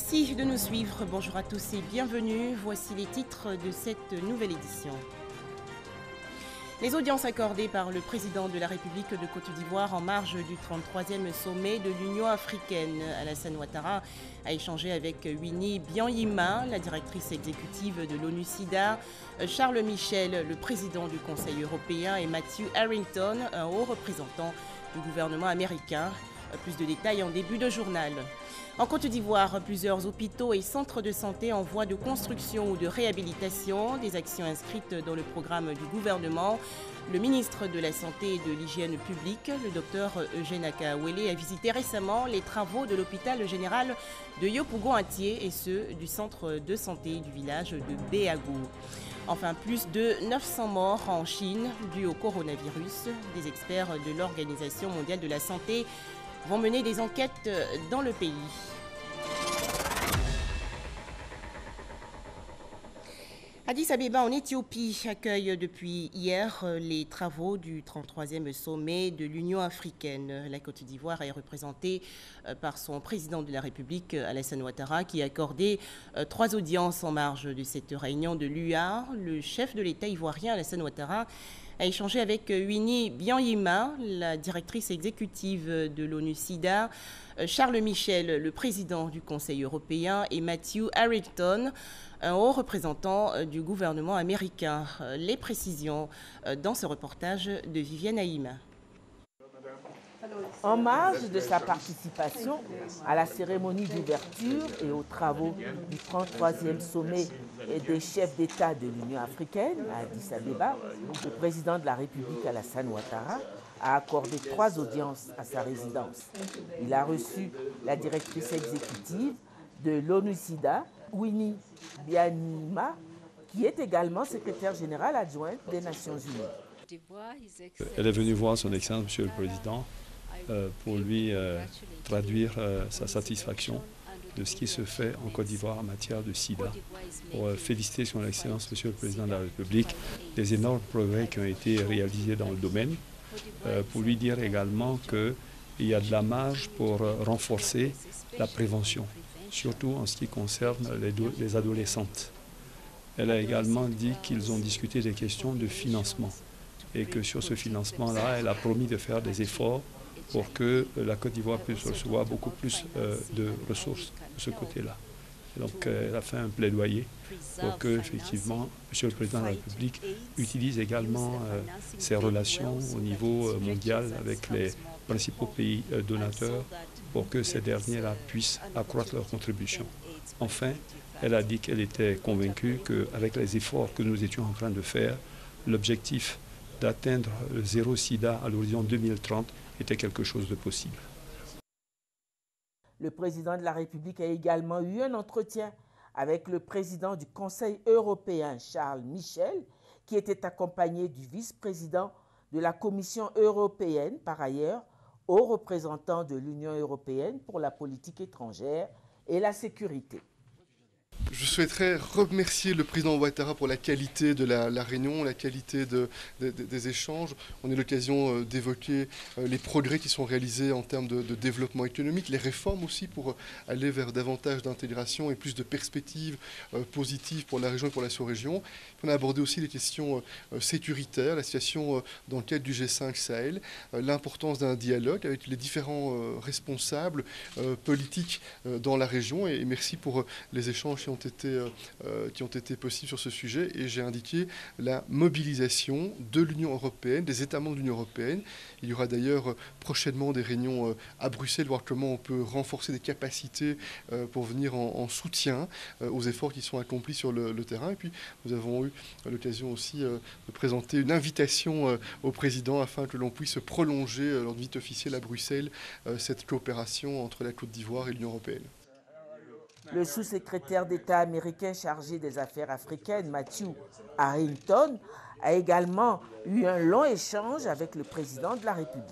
Merci de nous suivre. Bonjour à tous et bienvenue. Voici les titres de cette nouvelle édition. Les audiences accordées par le président de la République de Côte d'Ivoire en marge du 33e sommet de l'Union africaine. Alassane Ouattara a échangé avec Winnie Byanyima, la directrice exécutive de l'ONU-SIDA, Charles Michel, le président du Conseil européen, et Matthew Harrington, un haut représentant du gouvernement américain. Plus de détails en début de journal. En Côte d'Ivoire, plusieurs hôpitaux et centres de santé en voie de construction ou de réhabilitation, des actions inscrites dans le programme du gouvernement. Le ministre de la Santé et de l'Hygiène publique, le docteur Eugène Akaouélé, a visité récemment les travaux de l'hôpital général de Yopougon-Atié et ceux du centre de santé du village de Béago. Enfin, plus de 900 morts en Chine dus au coronavirus. Des experts de l'Organisation mondiale de la santé vont mener des enquêtes dans le pays. Addis Abeba en Éthiopie accueille depuis hier les travaux du 33e sommet de l'Union africaine. La Côte d'Ivoire est représentée par son président de la République, Alassane Ouattara, qui a accordé 3 audiences en marge de cette réunion de l'UA. Le chef de l'État ivoirien, Alassane Ouattara, a échangé avec Winnie Byanyima, la directrice exécutive de l'ONU-SIDA, Charles Michel, le président du Conseil européen, et Matthew Harrington, un haut représentant du gouvernement américain. Les précisions dans ce reportage de Viviane Haïma. En marge de sa participation à la cérémonie d'ouverture et aux travaux du 33e sommet des chefs d'État de l'Union africaine à Addis Abeba, le président de la République, Alassane Ouattara, a accordé 3 audiences à sa résidence. Il a reçu la directrice exécutive de l'ONU-SIDA, Winnie Byanyima, qui est également secrétaire générale adjointe des Nations Unies. Elle est venue voir son Excellence, Monsieur le Président, pour lui traduire sa satisfaction de ce qui se fait en Côte d'Ivoire en matière de sida, pour féliciter son Excellence, Monsieur le Président de la République, des énormes progrès qui ont été réalisés dans le domaine, pour lui dire également qu'il y a de la marge pour renforcer la prévention, surtout en ce qui concerne les adolescentes. Elle a également dit qu'ils ont discuté des questions de financement et que sur ce financement-là, elle a promis de faire des efforts pour que la Côte d'Ivoire puisse recevoir beaucoup plus de ressources de ce côté-là. Donc elle a fait un plaidoyer pour que, effectivement, Monsieur le Président de la République utilise également ses relations au niveau mondial avec les principaux pays donateurs pour que ces derniers-là puissent accroître leur contribution. Enfin, elle a dit qu'elle était convaincue qu'avec les efforts que nous étions en train de faire, l'objectif d'atteindre le zéro sida à l'horizon 2030 était quelque chose de possible. Le président de la République a également eu un entretien avec le président du Conseil européen, Charles Michel, qui était accompagné du vice-président de la Commission européenne, par ailleurs, haut représentant de l'Union européenne pour la politique étrangère et la sécurité. Je souhaiterais remercier le président Ouattara pour la qualité de la réunion, la qualité des échanges. On a eu l'occasion d'évoquer les progrès qui sont réalisés en termes de développement économique, les réformes aussi pour aller vers davantage d'intégration et plus de perspectives positives pour la région et pour la sous-région. On a abordé aussi les questions sécuritaires, la situation dans le cadre du G5 Sahel, l'importance d'un dialogue avec les différents responsables politiques dans la région. Et merci pour les échanges qui ont été possibles sur ce sujet, et j'ai indiqué la mobilisation de l'Union européenne, des États membres de l'Union européenne. Il y aura d'ailleurs prochainement des réunions à Bruxelles, voir comment on peut renforcer des capacités pour venir en soutien aux efforts qui sont accomplis sur le terrain. Et puis nous avons eu l'occasion aussi de présenter une invitation au président afin que l'on puisse prolonger lors de visite officielle à Bruxelles cette coopération entre la Côte d'Ivoire et l'Union européenne. Le sous-secrétaire d'État américain chargé des affaires africaines, Matthew Harrington, a également eu un long échange avec le président de la République.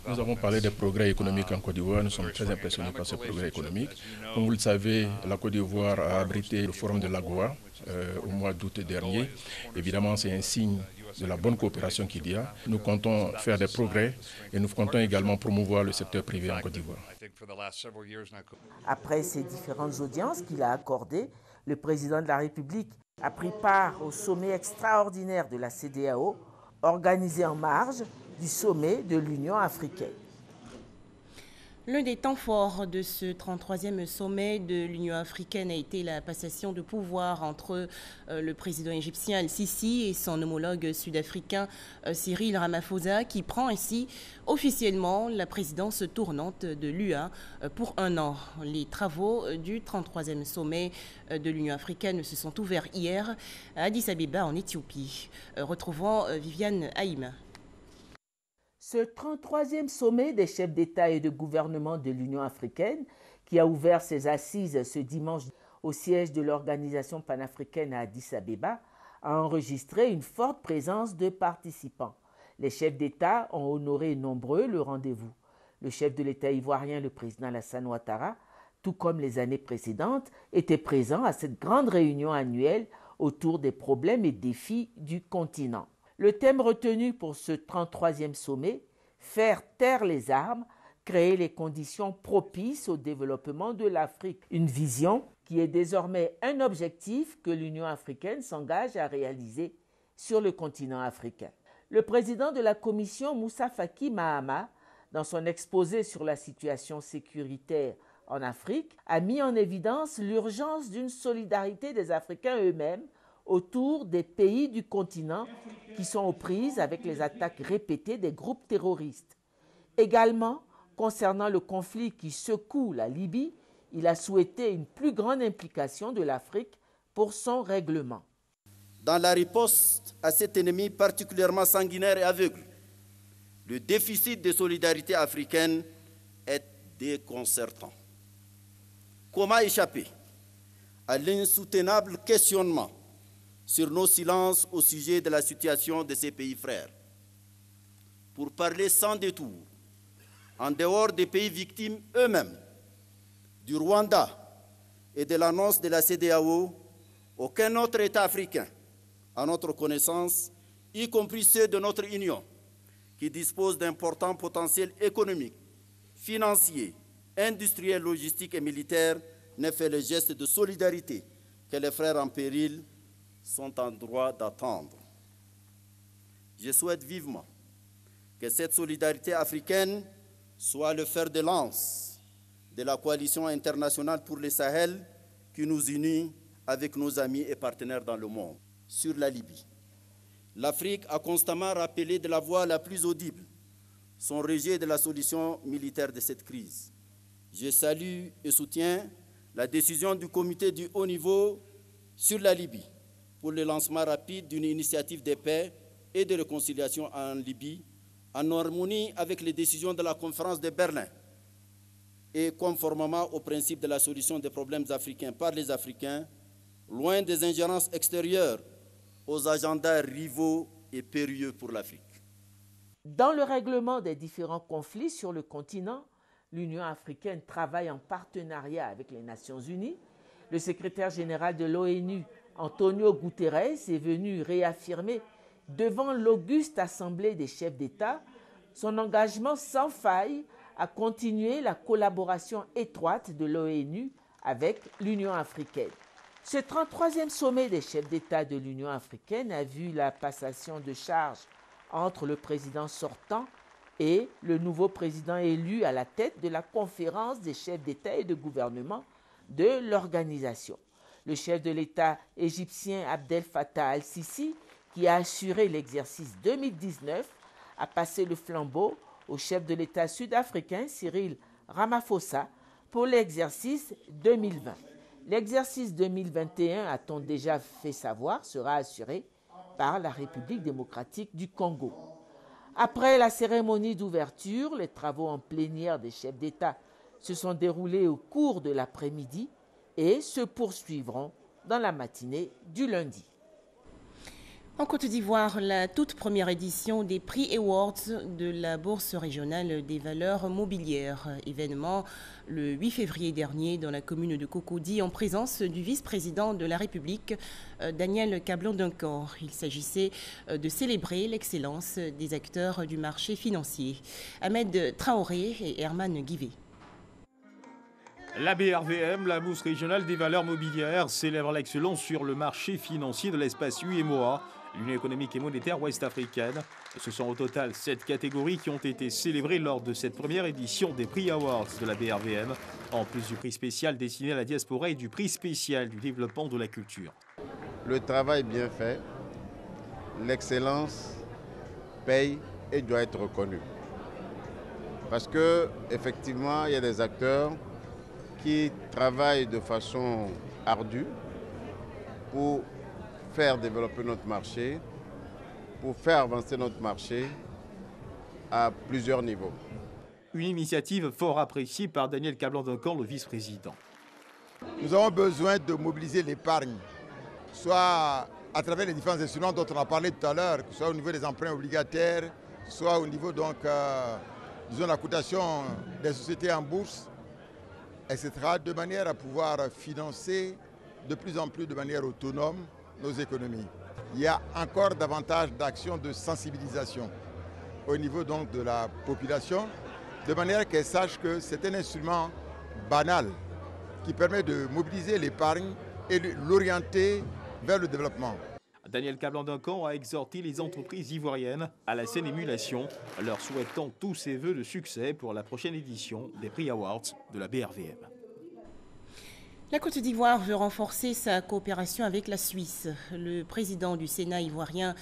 Nous avons parlé des progrès économiques en Côte d'Ivoire. Nous sommes très impressionnés par ces progrès économiques. Comme vous le savez, la Côte d'Ivoire a abrité le forum de l'AGOA au mois d'août dernier. Évidemment, c'est un signe de la bonne coopération qu'il y a. Nous comptons faire des progrès et nous comptons également promouvoir le secteur privé en Côte d'Ivoire. Après ces différentes audiences qu'il a accordées, le président de la République a pris part au sommet extraordinaire de la CEDEAO, organisé en marge du sommet de l'Union africaine. L'un des temps forts de ce 33e sommet de l'Union africaine a été la passation de pouvoir entre le président égyptien Al-Sisi et son homologue sud-africain Cyril Ramaphosa, qui prend ainsi officiellement la présidence tournante de l'UA pour 1 an. Les travaux du 33e sommet de l'Union africaine se sont ouverts hier à Addis Abeba en Éthiopie. Retrouvons Viviane Haïm. Ce 33e sommet des chefs d'État et de gouvernement de l'Union africaine, qui a ouvert ses assises ce dimanche au siège de l'organisation panafricaine à Addis Abeba, a enregistré une forte présence de participants. Les chefs d'État ont honoré nombreux le rendez-vous. Le chef de l'État ivoirien, le président Alassane Ouattara, tout comme les années précédentes, était présent à cette grande réunion annuelle autour des problèmes et défis du continent. Le thème retenu pour ce 33e sommet, faire taire les armes, créer les conditions propices au développement de l'Afrique. Une vision qui est désormais un objectif que l'Union africaine s'engage à réaliser sur le continent africain. Le président de la Commission, Moussa Faki Mahama, dans son exposé sur la situation sécuritaire en Afrique, a mis en évidence l'urgence d'une solidarité des Africains eux-mêmes autour des pays du continent qui sont aux prises avec les attaques répétées des groupes terroristes. Également, concernant le conflit qui secoue la Libye, il a souhaité une plus grande implication de l'Afrique pour son règlement. Dans la riposte à cet ennemi particulièrement sanguinaire et aveugle, le déficit de solidarité africaine est déconcertant. Comment échapper à l'insoutenable questionnement sur nos silences au sujet de la situation de ces pays frères? Pour parler sans détour, en dehors des pays victimes eux-mêmes, du Rwanda et de l'annonce de la CEDEAO, aucun autre État africain, à notre connaissance, y compris ceux de notre Union, qui disposent d'importants potentiels économiques, financiers, industriels, logistiques et militaires, n'ait fait le geste de solidarité que les frères en péril sont en droit d'attendre. Je souhaite vivement que cette solidarité africaine soit le fer de lance de la coalition internationale pour le Sahel qui nous unit avec nos amis et partenaires dans le monde. Sur la Libye, l'Afrique a constamment rappelé de la voix la plus audible son rejet de la solution militaire de cette crise. Je salue et soutiens la décision du comité du haut niveau sur la Libye pour le lancement rapide d'une initiative de paix et de réconciliation en Libye, en harmonie avec les décisions de la conférence de Berlin et conformément au principe de la solution des problèmes africains par les Africains, loin des ingérences extérieures aux agendas rivaux et périlleux pour l'Afrique. Dans le règlement des différents conflits sur le continent, l'Union africaine travaille en partenariat avec les Nations unies. Le secrétaire général de l'ONU, Antonio Guterres, est venu réaffirmer devant l'auguste assemblée des chefs d'État son engagement sans faille à continuer la collaboration étroite de l'ONU avec l'Union africaine. Ce 33e sommet des chefs d'État de l'Union africaine a vu la passation de charges entre le président sortant et le nouveau président élu à la tête de la conférence des chefs d'État et de gouvernement de l'organisation. Le chef de l'État égyptien Abdel Fattah al-Sisi, qui a assuré l'exercice 2019, a passé le flambeau au chef de l'État sud-africain Cyril Ramaphosa pour l'exercice 2020. L'exercice 2021, a-t-on déjà fait savoir, sera assuré par la République démocratique du Congo. Après la cérémonie d'ouverture, les travaux en plénière des chefs d'État se sont déroulés au cours de l'après-midi et se poursuivront dans la matinée du lundi. En Côte d'Ivoire, la toute première édition des Prix Awards de la Bourse régionale des valeurs mobilières. Événement le 8 février dernier dans la commune de Cocody en présence du vice-président de la République, Daniel Cablon-Duncan. Il s'agissait de célébrer l'excellence des acteurs du marché financier. Ahmed Traoré et Herman Guivet. La BRVM, la Bourse régionale des valeurs mobilières, célèbre l'excellence sur le marché financier de l'espace UEMOA, l'Union économique et monétaire ouest-africaine. Ce sont au total 7 catégories qui ont été célébrées lors de cette première édition des Prix Awards de la BRVM, en plus du prix spécial destiné à la diaspora et du prix spécial du développement de la culture. Le travail bien fait, l'excellence paye et doit être reconnue. Parce que effectivement, il y a des acteurs qui travaillent de façon ardue pour faire développer notre marché, pour faire avancer notre marché à plusieurs niveaux. Une initiative fort appréciée par Daniel Cablon-Duncan, le vice-président. Nous avons besoin de mobiliser l'épargne, soit à travers les différents instruments dont on a parlé tout à l'heure, que ce soit au niveau des emprunts obligataires, soit au niveau donc, disons, de la cotation des sociétés en bourse, etc., de manière à pouvoir financer de plus en plus de manière autonome nos économies. Il y a encore davantage d'actions de sensibilisation au niveau donc de la population, de manière qu'elle sache que c'est un instrument banal qui permet de mobiliser l'épargne et de l'orienter vers le développement. Daniel Cablon-Duncan a exhorté les entreprises ivoiriennes à la saine émulation, leur souhaitant tous ses vœux de succès pour la prochaine édition des Prix Awards de la BRVM. La Côte d'Ivoire veut renforcer sa coopération avec la Suisse. Le président du Sénat ivoirien,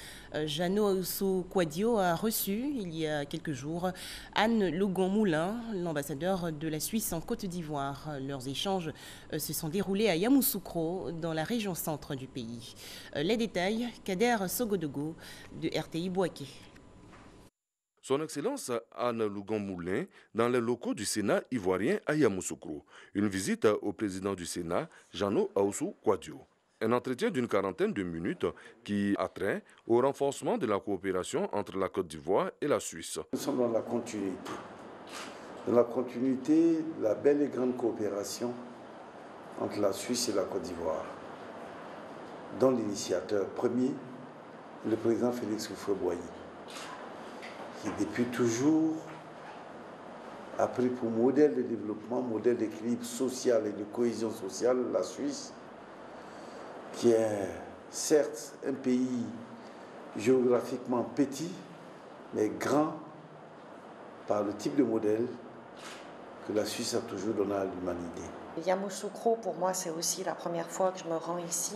Jeannot Ahoussou-Kouadio, a reçu, il y a quelques jours, Anne Logon-Moulin, l'ambassadeur de la Suisse en Côte d'Ivoire. Leurs échanges se sont déroulés à Yamoussoukro, dans la région centre du pays. Les détails, Kader Sogodogo, de RTI Bouaké. Son Excellence Anne Logon-Moulin dans les locaux du Sénat ivoirien à Yamoussoukro. Une visite au président du Sénat, Jeannot Ahoussou-Kouadio. Un entretien d'une quarantaine de minutes qui a trait au renforcement de la coopération entre la Côte d'Ivoire et la Suisse. Nous sommes dans la continuité. Dans la continuité de la belle et grande coopération entre la Suisse et la Côte d'Ivoire, dont l'initiateur premier est le président Félix Houphouët-Boigny, qui depuis toujours a pris pour modèle de développement, modèle d'équilibre social et de cohésion sociale la Suisse, qui est certes un pays géographiquement petit, mais grand par le type de modèle que la Suisse a toujours donné à l'humanité. Yamoussoukro, pour moi, c'est aussi la première fois que je me rends ici.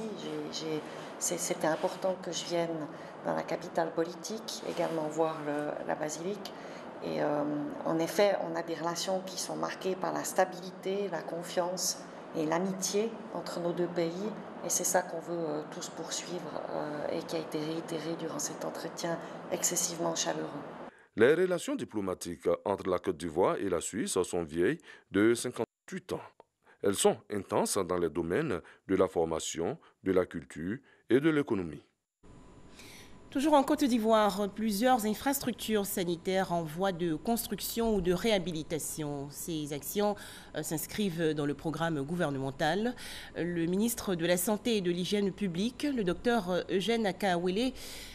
C'était important que je vienne dans la capitale politique, également voir la basilique. Et en effet, on a des relations qui sont marquées par la stabilité, la confiance et l'amitié entre nos deux pays. Et c'est ça qu'on veut tous poursuivre et qui a été réitéré durant cet entretien excessivement chaleureux. Les relations diplomatiques entre la Côte d'Ivoire et la Suisse sont vieilles de 58 ans. Elles sont intenses dans les domaines de la formation, de la culture et de l'économie. Toujours en Côte d'Ivoire, plusieurs infrastructures sanitaires en voie de construction ou de réhabilitation. Ces actions s'inscrivent dans le programme gouvernemental. Le ministre de la Santé et de l'Hygiène publique, le docteur Eugène Akaawele,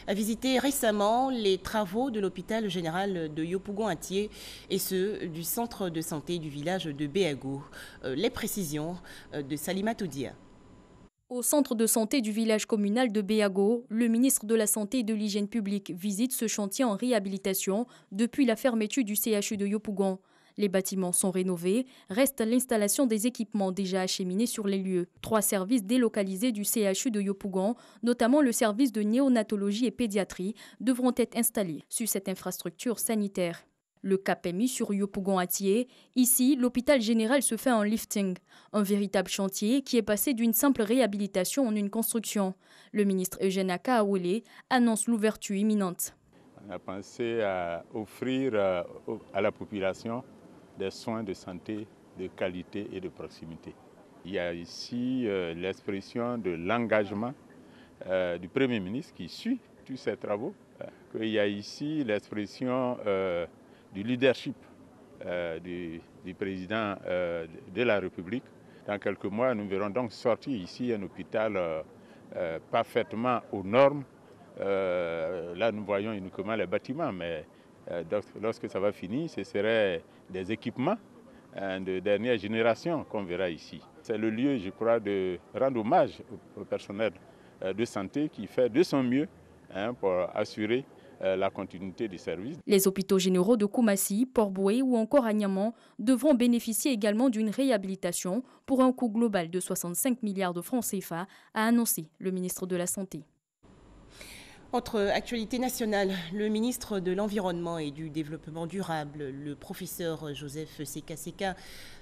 a visité récemment les travaux de l'hôpital général de Yopougon-Atié et ceux du centre de santé du village de Béago. Les précisions de Salima Toudia. Au centre de santé du village communal de Béago, le ministre de la Santé et de l'Hygiène publique visite ce chantier en réhabilitation depuis la fermeture du CHU de Yopougon. Les bâtiments sont rénovés, reste l'installation des équipements déjà acheminés sur les lieux. 3 services délocalisés du CHU de Yopougon, notamment le service de néonatologie et pédiatrie, devront être installés sur cette infrastructure sanitaire. Le cap est mis sur Yopougon-Atié. Ici, l'hôpital général se fait en lifting, un véritable chantier qui est passé d'une simple réhabilitation en une construction. Le ministre Eugène Akaawele annonce l'ouverture imminente. On a pensé à offrir à la population des soins de santé de qualité et de proximité. Il y a ici l'expression de l'engagement du Premier ministre qui suit tous ces travaux, qu'il y a ici l'expression du leadership du président de la République. Dans quelques mois, nous verrons donc sortir ici un hôpital parfaitement aux normes. Là, nous voyons uniquement les bâtiments, mais lorsque ça va finir, ce seraient des équipements de dernière génération qu'on verra ici. C'est le lieu, je crois, de rendre hommage au personnel de santé qui fait de son mieux pour assurer la continuité du service. Les hôpitaux généraux de Koumassi, Port-Boué ou encore Agnaman devront bénéficier également d'une réhabilitation pour un coût global de 65 milliards de francs CFA, a annoncé le ministre de la Santé. Autre actualité nationale, le ministre de l'Environnement et du Développement durable, le professeur Joseph Seka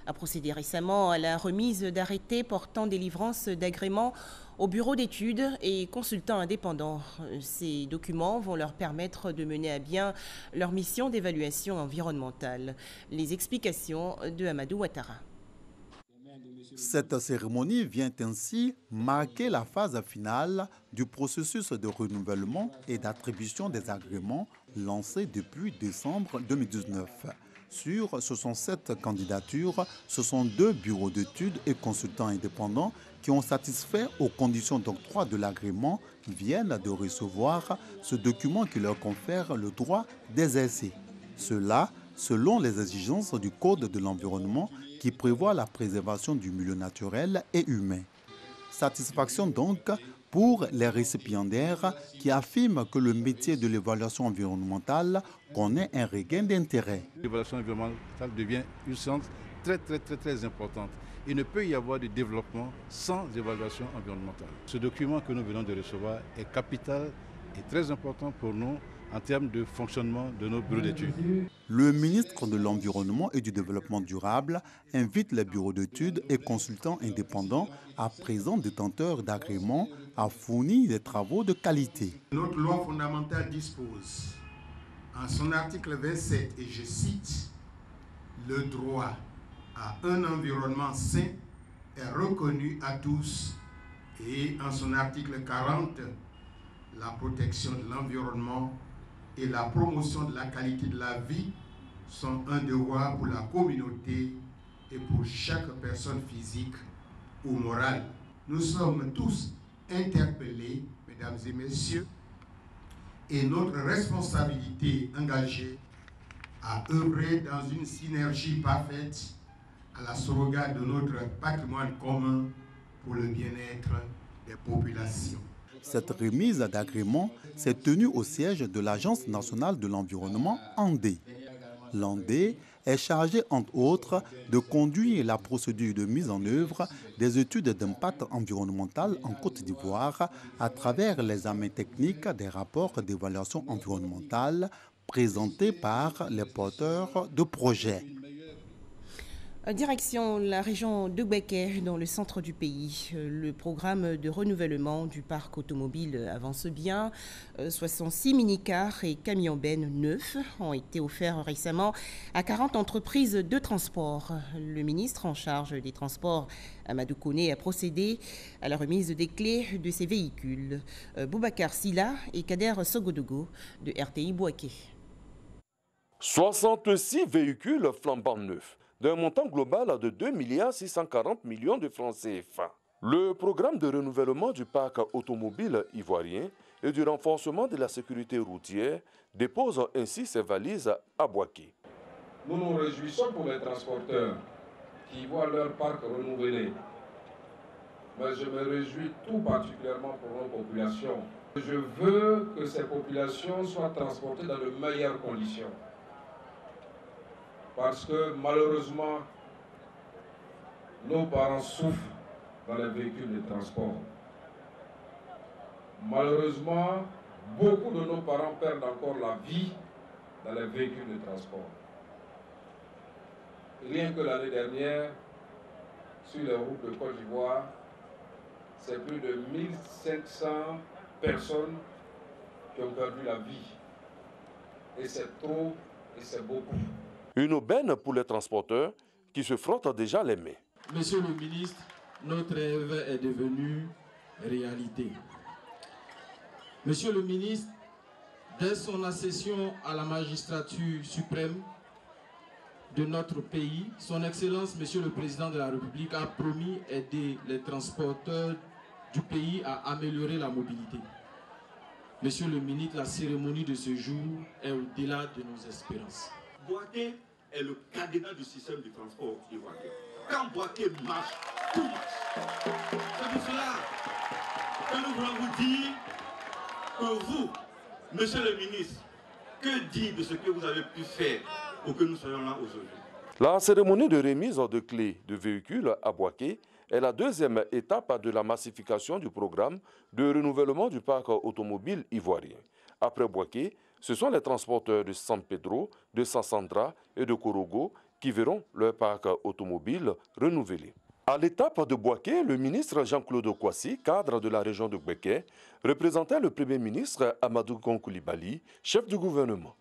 a procédé récemment à la remise d'arrêtés portant délivrance d'agréments au bureau d'études et consultants indépendants. Ces documents vont leur permettre de mener à bien leur mission d'évaluation environnementale. Les explications de Amadou Ouattara. Cette cérémonie vient ainsi marquer la phase finale du processus de renouvellement et d'attribution des agréments lancé depuis décembre 2019. Sur 67 candidatures, ce sont 2 bureaux d'études et consultants indépendants qui ont satisfait aux conditions d'octroi de l'agrément viennent de recevoir ce document qui leur confère le droit d'exercer. Cela selon les exigences du Code de l'environnement qui prévoit la préservation du milieu naturel et humain. Satisfaction donc pour les récipiendaires qui affirment que le métier de l'évaluation environnementale connaît un regain d'intérêt. L'évaluation environnementale devient une science très importante. Il ne peut y avoir de développement sans évaluation environnementale. Ce document que nous venons de recevoir est capital et très important pour nous en termes de fonctionnement de nos bureaux d'études. Le ministre de l'Environnement et du Développement durable invite les bureaux d'études et consultants indépendants à présent détenteurs d'agréments à fournir des travaux de qualité. Notre loi fondamentale dispose en son article 27, et je cite, « Le droit à un environnement sain est reconnu à tous » et en son article 40, « La protection de l'environnement et la promotion de la qualité de la vie sont un devoir pour la communauté et pour chaque personne physique ou morale. » Nous sommes tous interpellés, mesdames et messieurs, et notre responsabilité engagée à œuvrer dans une synergie parfaite à la sauvegarde de notre patrimoine commun pour le bien-être des populations. Cette remise d'agrément s'est tenue au siège de l'Agence nationale de l'environnement ANDE. L'ANDE est chargé, entre autres, de conduire la procédure de mise en œuvre des études d'impact environnemental en Côte d'Ivoire à travers l'examen technique des rapports d'évaluation environnementale présentés par les porteurs de projets. Direction la région de Gbeke, dans le centre du pays. Le programme de renouvellement du parc automobile avance bien. 66 minicars et camions-bennes neufs ont été offerts récemment à 40 entreprises de transport. Le ministre en charge des transports, Amadou Kone, a procédé à la remise des clés de ces véhicules. Boubacar Silla et Kader Sogodogo de RTI Bouaké. 66 véhicules flambant neufs, d'un montant global de 2 640 millions de francs CFA. Le programme de renouvellement du parc automobile ivoirien et du renforcement de la sécurité routière dépose ainsi ses valises à Bouaké. Nous nous réjouissons pour les transporteurs qui voient leur parc renouvelé. Mais je me réjouis tout particulièrement pour nos populations. Je veux que ces populations soient transportées dans de meilleures conditions. Parce que malheureusement, nos parents souffrent dans les véhicules de transport. Malheureusement, beaucoup de nos parents perdent encore la vie dans les véhicules de transport. Rien que l'année dernière, sur les routes de Côte d'Ivoire, c'est plus de 1500 personnes qui ont perdu la vie. Et c'est trop et c'est beaucoup. Une aubaine pour les transporteurs qui se frottent déjà les mains. Monsieur le ministre, notre rêve est devenu réalité. Monsieur le ministre, dès son accession à la magistrature suprême de notre pays, son Excellence, Monsieur le Président de la République, a promis aider les transporteurs du pays à améliorer la mobilité. Monsieur le ministre, la cérémonie de ce jour est au-delà de nos espérances. Boaké est le candidat du système de transport ivoirien. Quand Boaké marche, tout marche. C'est pour cela que nous voulons vous dire que vous, monsieur le ministre, que dire de ce que vous avez pu faire pour que nous soyons là aujourd'hui? La cérémonie de remise de clés de véhicules à Boaké est la deuxième étape de la massification du programme de renouvellement du parc automobile ivoirien. Après Boaké, ce sont les transporteurs de San Pedro, de Sassandra et de Korogo qui verront leur parc automobile renouvelé. À l'étape de Boaké, le ministre Jean-Claude Kwasi, cadre de la région de Gbeke, représentait le Premier ministre Amadou Gon Coulibaly, chef du gouvernement.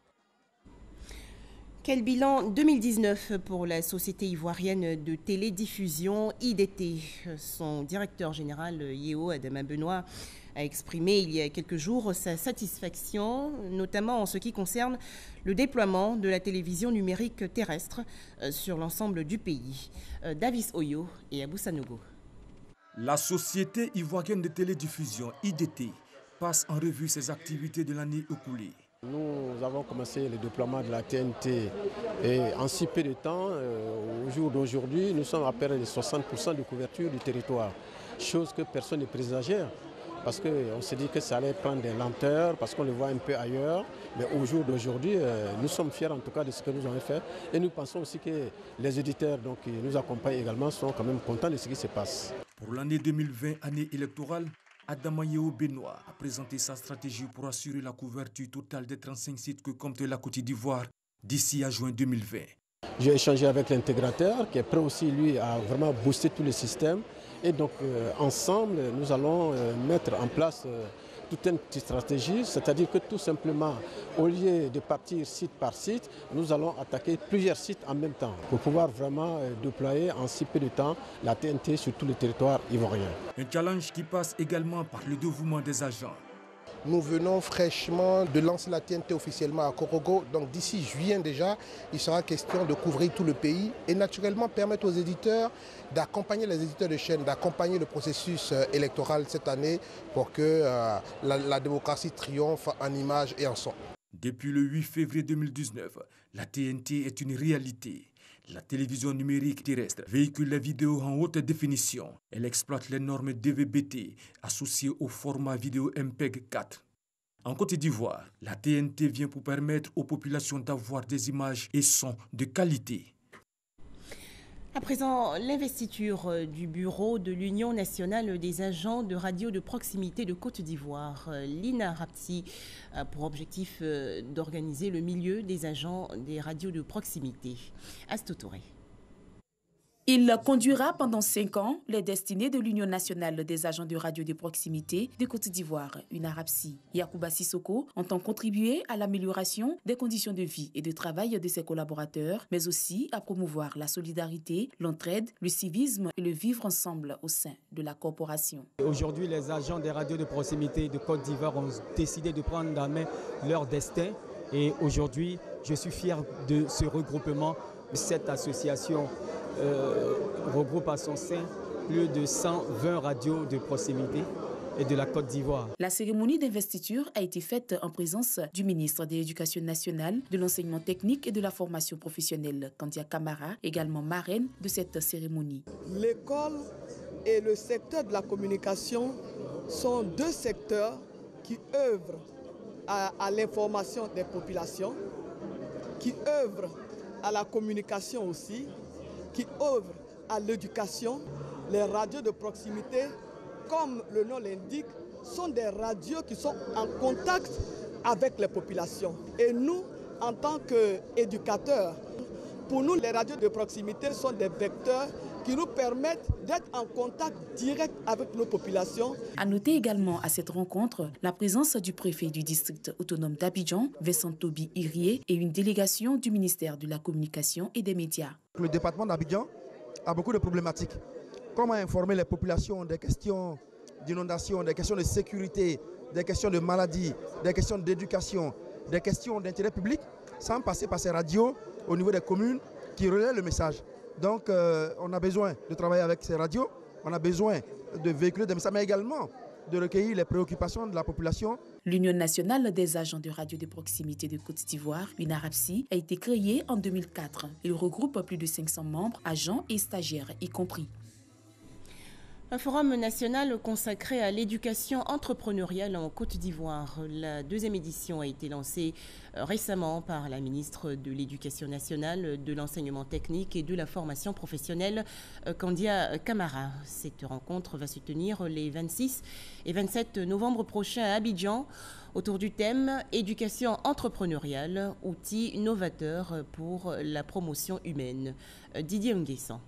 Quel bilan 2019 pour la société ivoirienne de télédiffusion IDT? Son directeur général, Yeo Adama Benoît, a exprimé il y a quelques jours sa satisfaction, notamment en ce qui concerne le déploiement de la télévision numérique terrestre sur l'ensemble du pays. Davis Oyo et Abou Sanogo. La société ivoirienne de télédiffusion IDT passe en revue ses activités de l'année écoulée. Nous avons commencé le déploiement de la TNT et en si peu de temps, au jour d'aujourd'hui, nous sommes à près de 60% de couverture du territoire, chose que personne ne présageait. Parce qu'on s'est dit que ça allait prendre des lenteurs, parce qu'on le voit un peu ailleurs. Mais au jour d'aujourd'hui, nous sommes fiers en tout cas de ce que nous avons fait. Et nous pensons aussi que les éditeurs qui nous accompagnent également sont quand même contents de ce qui se passe. Pour l'année 2020, année électorale, Adama Yeo Benoît a présenté sa stratégie pour assurer la couverture totale des 35 sites que compte la Côte d'Ivoire d'ici à juin 2020. J'ai échangé avec l'intégrateur qui est prêt aussi, lui, à vraiment booster tout le système. Et donc, ensemble, nous allons mettre en place toute une petite stratégie, c'est-à-dire que tout simplement, au lieu de partir site par site, nous allons attaquer plusieurs sites en même temps pour pouvoir vraiment déployer en si peu de temps la TNT sur tout le territoire ivoirien. Un challenge qui passe également par le dévouement des agents. Nous venons fraîchement de lancer la TNT officiellement à Korogo. Donc d'ici juillet déjà, il sera question de couvrir tout le pays et naturellement permettre aux éditeurs d'accompagner les éditeurs de chaîne, d'accompagner le processus électoral cette année pour que la démocratie triomphe en images et en son. Depuis le 8 février 2019, la TNT est une réalité. La télévision numérique terrestre véhicule les vidéos en haute définition. Elle exploite les normes DVB-T associées au format vidéo MPEG 4. En Côte d'Ivoire, la TNT vient pour permettre aux populations d'avoir des images et sons de qualité. À présent, l'investiture du bureau de l'Union nationale des agents de radio de proximité de Côte d'Ivoire. Lina Rapti a pour objectif d'organiser le milieu des agents des radios de proximité. Astou Touré. Il conduira pendant 5 ans les destinées de l'Union nationale des agents de radio de proximité de Côte d'Ivoire, UNARAPSI. Yacouba Sissoko entend contribuer à l'amélioration des conditions de vie et de travail de ses collaborateurs, mais aussi à promouvoir la solidarité, l'entraide, le civisme et le vivre ensemble au sein de la corporation. Aujourd'hui, les agents des radios de proximité de Côte d'Ivoire ont décidé de prendre en main leur destin. Et aujourd'hui, je suis fier de ce regroupement. Cette association regroupe à son sein plus de 120 radios de proximité et de la Côte d'Ivoire. La cérémonie d'investiture a été faite en présence du ministre de l'Éducation nationale, de l'enseignement technique et de la formation professionnelle, Kandia Kamara, également marraine de cette cérémonie. L'école et le secteur de la communication sont deux secteurs qui œuvrent à l'information des populations, qui œuvrent à la communication aussi, qui œuvrent à l'éducation. Les radios de proximité, comme le nom l'indique, sont des radios qui sont en contact avec les populations. Et nous, en tant qu'éducateurs, pour nous, les radios de proximité sont des vecteurs qui nous permettent d'être en contact direct avec nos populations. À noter également à cette rencontre la présence du préfet du district autonome d'Abidjan, Vincent Toby Irié, et une délégation du ministère de la Communication et des Médias. Le département d'Abidjan a beaucoup de problématiques. Comment informer les populations des questions d'inondation, des questions de sécurité des questions de maladie, des questions d'éducation, des questions d'intérêt public, sans passer par ces radios au niveau des communes qui relaient le message. Donc on a besoin de travailler avec ces radios, on a besoin de véhiculer des messages, mais également de recueillir les préoccupations de la population. L'Union nationale des agents de radio de proximité de Côte d'Ivoire, UNARAPSI, a été créée en 2004. Il regroupe plus de 500 membres, agents et stagiaires y compris. Un forum national consacré à l'éducation entrepreneuriale en Côte d'Ivoire. La deuxième édition a été lancée récemment par la ministre de l'Éducation nationale, de l'enseignement technique et de la formation professionnelle, Kandia Camara. Cette rencontre va se tenir les 26 et 27 novembre prochains à Abidjan autour du thème « Éducation entrepreneuriale, outils novateurs pour la promotion humaine ». Didier Nguessan.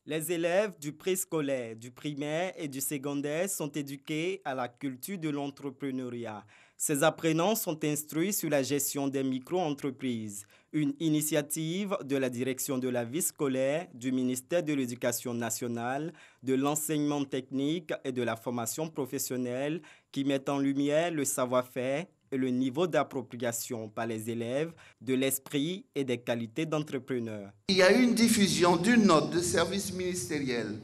Les élèves du préscolaire, du primaire et du secondaire sont éduqués à la culture de l'entrepreneuriat. Ces apprenants sont instruits sur la gestion des micro-entreprises, une initiative de la direction de la vie scolaire, du ministère de l'Éducation nationale, de l'enseignement technique et de la formation professionnelle qui met en lumière le savoir-faire et le niveau d'appropriation par les élèves de l'esprit et des qualités d'entrepreneurs. Il y a eu une diffusion d'une note de service ministériel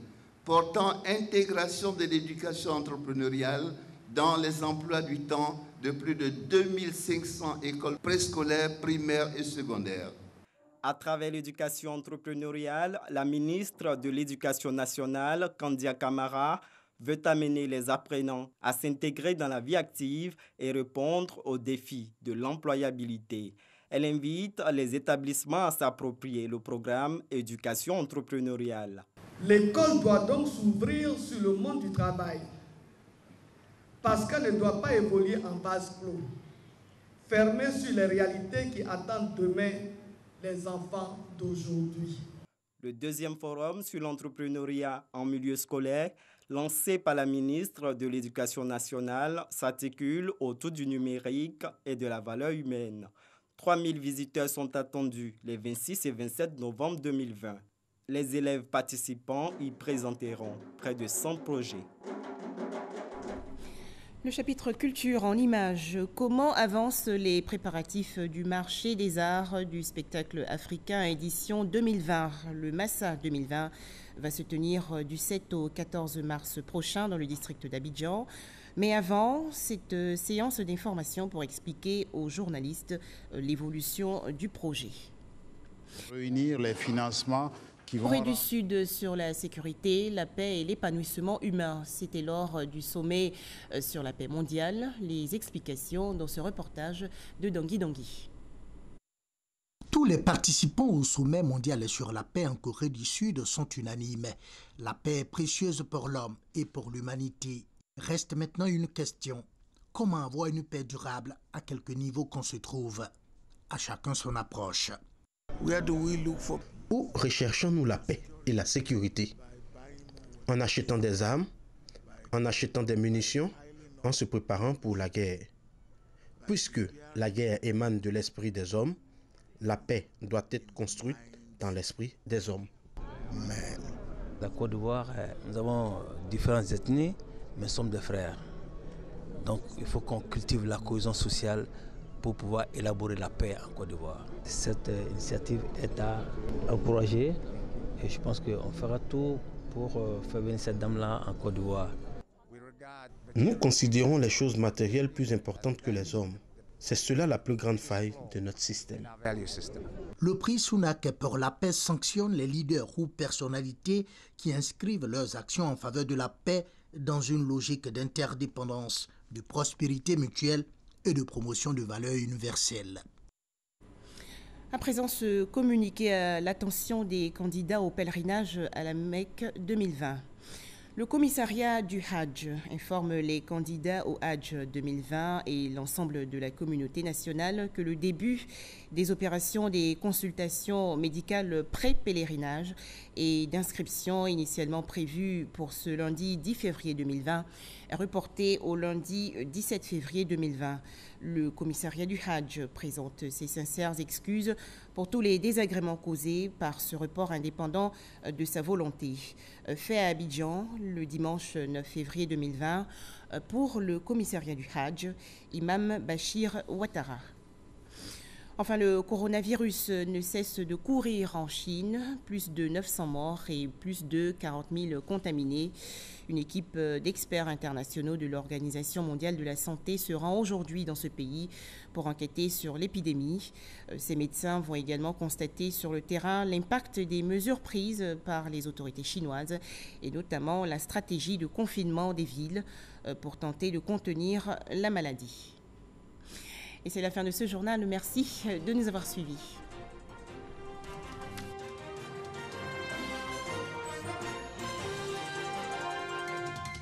portant intégration de l'éducation entrepreneuriale dans les emplois du temps de plus de 2500 écoles préscolaires, primaires et secondaires. À travers l'éducation entrepreneuriale, la ministre de l'Éducation nationale, Kandia Camara, veut amener les apprenants à s'intégrer dans la vie active et répondre aux défis de l'employabilité. Elle invite les établissements à s'approprier le programme Éducation entrepreneuriale. L'école doit donc s'ouvrir sur le monde du travail parce qu'elle ne doit pas évoluer en vase clos, fermée sur les réalités qui attendent demain les enfants d'aujourd'hui. Le deuxième forum sur l'entrepreneuriat en milieu scolaire, lancé par la ministre de l'Éducation nationale, s'articule autour du numérique et de la valeur humaine. 3000 visiteurs sont attendus les 26 et 27 novembre 2020. Les élèves participants y présenteront près de 100 projets. Le chapitre culture en images. Comment avancent les préparatifs du marché des arts du spectacle africain édition 2020? Le Massa 2020 va se tenir du 7 au 14 mars prochain dans le district d'Abidjan. Mais avant, cette séance d'information pour expliquer aux journalistes l'évolution du projet. Réunir les financements qui vont... Corée du Sud sur la sécurité, la paix et l'épanouissement humain. C'était lors du sommet sur la paix mondiale. Les explications dans ce reportage de Dangui Dangui. Tous les participants au sommet mondial sur la paix en Corée du Sud sont unanimes. La paix est précieuse pour l'homme et pour l'humanité. Reste maintenant une question. Comment avoir une paix durable à quelque niveau qu'on se trouve? À chacun son approche. Où recherchons-nous la paix et la sécurité? En achetant des armes, en achetant des munitions, en se préparant pour la guerre. Puisque la guerre émane de l'esprit des hommes, la paix doit être construite dans l'esprit des hommes. Mais la Côte d'Ivoire, nous avons différentes ethnies, mais sommes des frères. Donc il faut qu'on cultive la cohésion sociale pour pouvoir élaborer la paix en Côte d'Ivoire. Cette initiative est à encourager et je pense qu'on fera tout pour faire venir cette dame-là en Côte d'Ivoire. Nous considérons les choses matérielles plus importantes que les hommes. C'est cela la plus grande faille de notre système. Le prix Sunak pour la paix sanctionne les leaders ou personnalités qui inscrivent leurs actions en faveur de la paix dans une logique d'interdépendance, de prospérité mutuelle et de promotion de valeurs universelles. À présent, ce communiqué à l'attention des candidats au pèlerinage à la Mecque 2020. Le commissariat du Hajj informe les candidats au Hajj 2020 et l'ensemble de la communauté nationale que le début des opérations des consultations médicales pré-pèlerinage et d'inscription initialement prévues pour ce lundi 10 février 2020 est reporté au lundi 17 février 2020. Le commissariat du Hajj présente ses sincères excuses pour tous les désagréments causés par ce report indépendant de sa volonté. Fait à Abidjan le dimanche 9 février 2020 pour le commissariat du Hajj, Imam Bachir Ouattara. Enfin, le coronavirus ne cesse de courir en Chine, plus de 900 morts et plus de 40 000 contaminés. Une équipe d'experts internationaux de l'Organisation mondiale de la santé se rend aujourd'hui dans ce pays pour enquêter sur l'épidémie. Ces médecins vont également constater sur le terrain l'impact des mesures prises par les autorités chinoises et notamment la stratégie de confinement des villes pour tenter de contenir la maladie. Et c'est la fin de ce journal. Merci de nous avoir suivis.